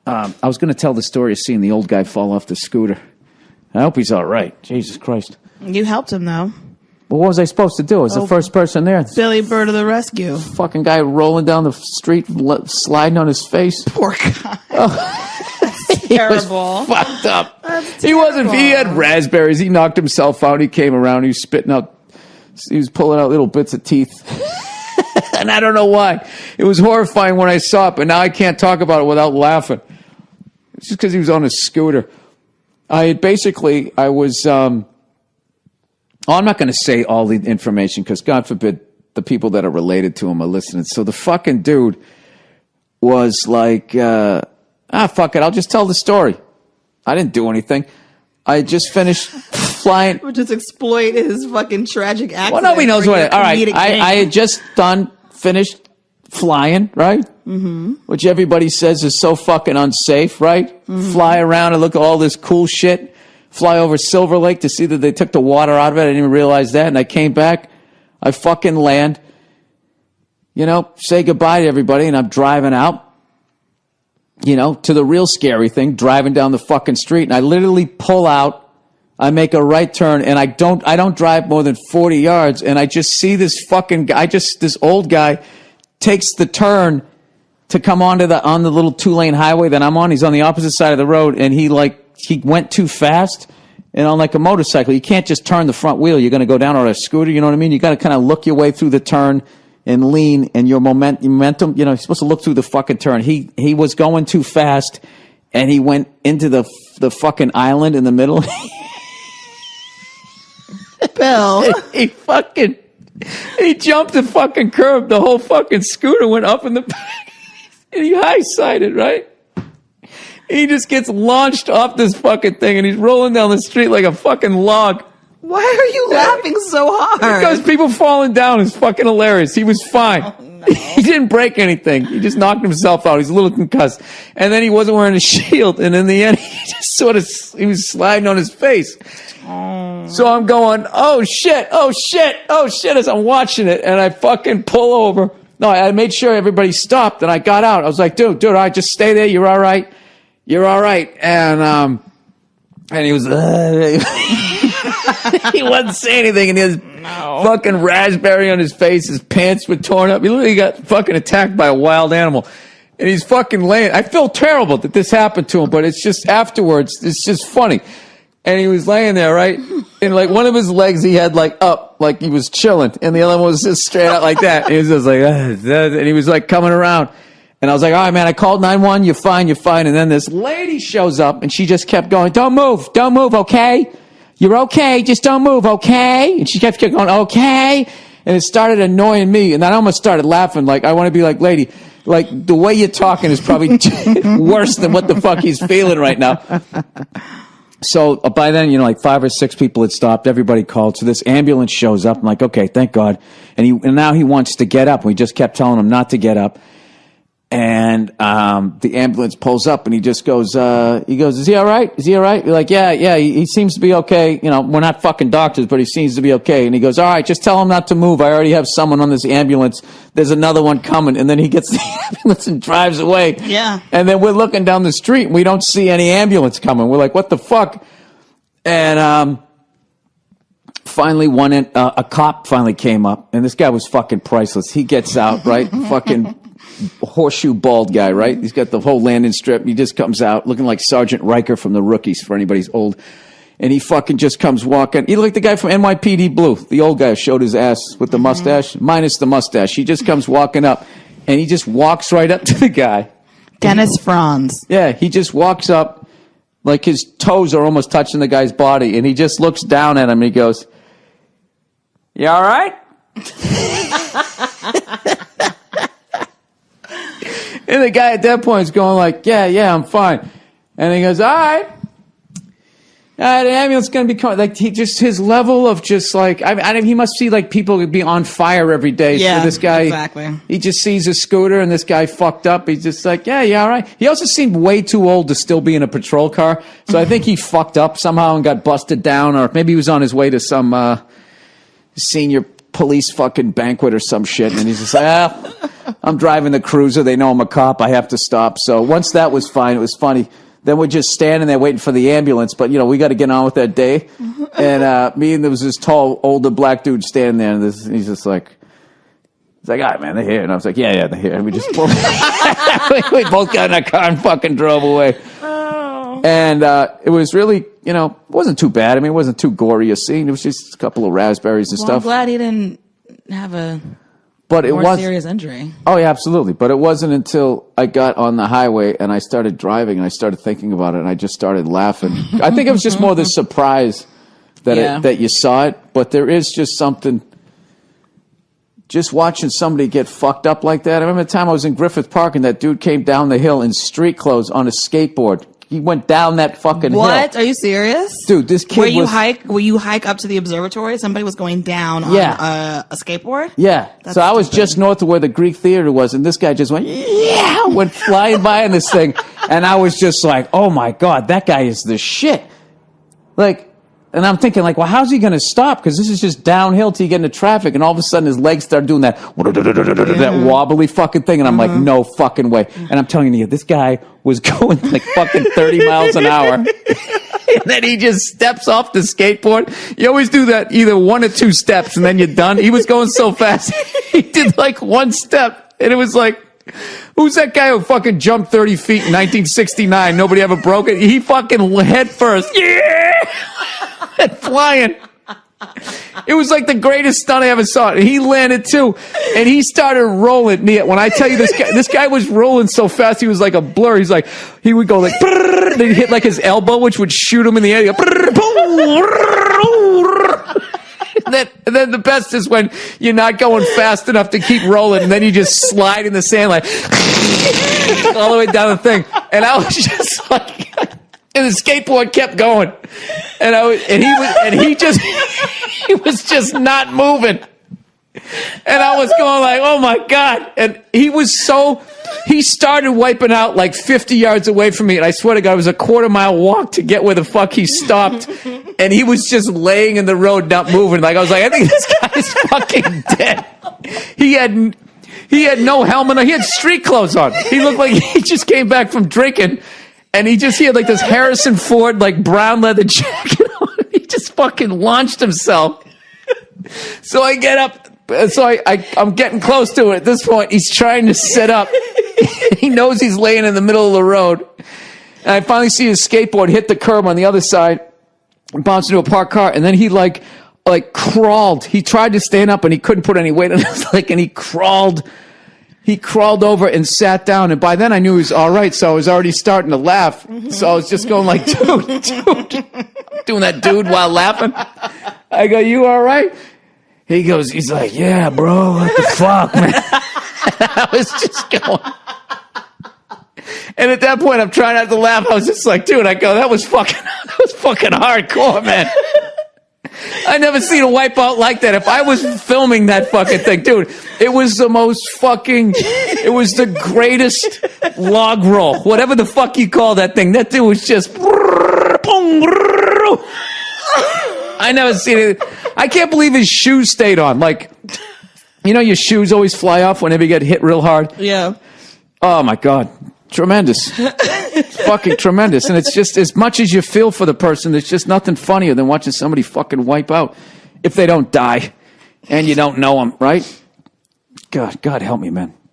I was going to tell the story of seeing the old guy fall off the scooter. I hope he's all right. Jesus Christ. You helped him, though. Well, what was I supposed to do? I was the first person there. Billy Burr to the rescue. Fucking guy rolling down the street, sliding on his face. Poor guy. He terrible. was fucked up. He wasn't. He had raspberries. He knocked himself out. He came around. He was spitting out. He was pulling out little bits of teeth. And I don't know why. It was horrifying when I saw it, but now I can't talk about it without laughing. It's just because he was on a scooter. I was. I'm not going to say all the information because God forbid the people that are related to him are listening. So the fucking dude was like, fuck it. I'll just tell the story. I didn't do anything. I just finished flying. We'll just exploit his fucking tragic accident. Well, nobody knows what. All right. I had just finished flying, right? Mm-hmm. Which everybody says is so fucking unsafe, right? Mm-hmm. Fly around and look at all this cool shit. Fly over Silver Lake to see that they took the water out of it. I didn't even realize that. And I came back. I fucking land. Say goodbye to everybody. And I'm driving out, to the real scary thing, driving down the fucking street. And I literally pull out. I make a right turn. And I don't drive more than 40 yards. And I just see this fucking guy, this old guy takes the turn to come on the little 2-lane highway that I'm on. He's on the opposite side of the road. And he went too fast, and on like a motorcycle, you can't just turn the front wheel. You're going to go down on a scooter, you know what I mean? You got to kind of look your way through the turn and lean, and your momentum, you're supposed to look through the fucking turn. He was going too fast, and he went into the fucking island in the middle. Bill. He jumped the fucking curb. The whole fucking scooter went up in the back, and he high-sided, right? He just gets launched off this fucking thing, and he's rolling down the street like a fucking log. Why are you laughing so hard? Because people falling down is fucking hilarious. He was fine. Oh, no. He didn't break anything. He just knocked himself out. He's a little concussed. And then he wasn't wearing a shield, and in the end, he just he was sliding on his face. Oh. So I'm going, oh shit, as I'm watching it, and I fucking pull over. No, I made sure everybody stopped, and I got out. I was like, dude, all right, just stay there. You're all right. You're all right. And he was, he wasn't saying anything, and he has fucking raspberry on his face. His pants were torn up. He literally got fucking attacked by a wild animal. And he's fucking laying. I feel terrible that this happened to him, but it's just afterwards, it's just funny. And he was laying there, right? And like one of his legs he had like up, like he was chilling. And the other one was just straight out like that. And he was just like, and he was like coming around. And I was like, all right, man, I called 911. You're fine. And then this lady shows up, and she just kept going, don't move, okay? You're okay, just don't move, okay? And she kept going, okay? And it started annoying me, and I almost started laughing, like, I want to be like, lady, like, the way you're talking is probably worse than what the fuck he's feeling right now. So by then, like 5 or 6 people had stopped. Everybody called. So this ambulance shows up. I'm like, okay, thank God. And now he wants to get up. We just kept telling him not to get up. And the ambulance pulls up, and he just goes, is he all right? You're like, yeah, he seems to be okay. We're not fucking doctors, but he seems to be okay. And he goes, all right, just tell him not to move. I already have someone on this ambulance. There's another one coming. And then he gets the ambulance and drives away. Yeah. And then we're looking down the street, and we don't see any ambulance coming. We're like, what the fuck? And finally, a cop finally came up, and this guy was fucking priceless. He gets out, right? Fucking horseshoe bald guy, right? He's got the whole landing strip. He just comes out looking like Sergeant Riker from The Rookies, for anybody's old. And he fucking just comes walking. He looked like the guy from NYPD Blue, the old guy who showed his ass with the mustache, minus the mustache. He just comes walking up, and he just walks right up to the guy. Dennis Franz. Yeah, he just walks up, like his toes are almost touching the guy's body, and he just looks down at him, and he goes, you all right? And the guy at that point is going like, yeah, I'm fine. And he goes, all right. The ambulance is going to be coming. Like, his level of just like, he must see like people be on fire every day. Yeah, so this guy, exactly. He just sees a scooter, and this guy fucked up. He's just like, yeah, all right. He also seemed way too old to still be in a patrol car. So I think he fucked up somehow and got busted down, or maybe he was on his way to some senior police fucking banquet or some shit. And he's just like, I'm driving the cruiser. They know I'm a cop. I have to stop. So once that was fine, it was funny. Then we're just standing there waiting for the ambulance. But, you know, we got to get on with that day. And me and there was this tall, older black dude standing there. And he's just like, he's like, all right, man, they're here. And I was like, yeah, they're here. And we just pulled. We both got in our car and fucking drove away. Oh. And it was really, you know, it wasn't too bad. I mean, it wasn't too gory a scene. It was just a couple of raspberries and stuff. I'm glad he didn't have a more serious injury. Oh, yeah, absolutely. But it wasn't until I got on the highway and I started driving and I started thinking about it and I just started laughing. I think it was just more the surprise that that you saw it. But there is just something... Just watching somebody get fucked up like that. I remember the time I was in Griffith Park and that dude came down the hill in street clothes on a skateboard. He went down that fucking hill. What? Are you serious? Dude, this kid Will you hike up to the observatory? Somebody was going down on a skateboard? Yeah. So I was just north of where the Greek Theater was, and this guy just went flying by on this thing. And I was just like, oh my God, that guy is the shit. Like... And I'm thinking, like, well, how's he going to stop? Because this is just downhill till you get into traffic. And all of a sudden, his legs start doing that wobbly fucking thing. And I'm like, no fucking way. And I'm telling you, this guy was going like fucking 30 miles an hour. And then he just steps off the skateboard. You always do that, either 1 or 2 steps, and then you're done. He was going so fast. He did like 1 step. And it was like, who's that guy who fucking jumped 30 feet in 1969? Nobody ever broke it. He fucking head first. Yeah! And flying. It was like the greatest stunt I ever saw. And he landed too. And he started rolling. When I tell you this guy was rolling so fast, he was like a blur. He's like, he would go like, and he'd hit like his elbow, which would shoot him in the air. And then the best is when you're not going fast enough to keep rolling, and then you just slide in the sand like all the way down the thing. And I was just like, and the skateboard kept going, he was just not moving. And I was going like, oh my God. And he started wiping out like 50 yards away from me. And I swear to God, it was a 1/4-mile walk to get where the fuck he stopped. And he was just laying in the road, not moving. Like I was like, I think this guy's fucking dead. He had no helmet on. He had street clothes on. He looked like he just came back from drinking. And he had like this Harrison Ford, like brown leather jacket on. He just fucking launched himself. So I get up. So I'm getting close to it. At this point, he's trying to sit up. He knows he's laying in the middle of the road. And I finally see his skateboard hit the curb on the other side and bounce into a parked car. And then he like crawled. He tried to stand up and he couldn't put any weight on his leg. And he crawled over and sat down. And by then I knew he was all right. So I was already starting to laugh. So I was just going like, dude, doing that dude while laughing. I go, you all right? He's like, yeah, bro, what the fuck, man? I was just going. And at that point, I'm trying not to laugh. I was just like, dude, that was fucking hardcore, man. I never seen a wipeout like that. If I was filming that fucking thing, dude, it was the greatest log roll. Whatever the fuck you call that thing. That dude was just. I never seen it. I can't believe his shoes stayed on. Like, you know, your shoes always fly off whenever you get hit real hard. Yeah. Oh my God. Tremendous. Fucking tremendous. And it's just, as much as you feel for the person, there's just nothing funnier than watching somebody fucking wipe out if they don't die and you don't know them, right? God help me, man.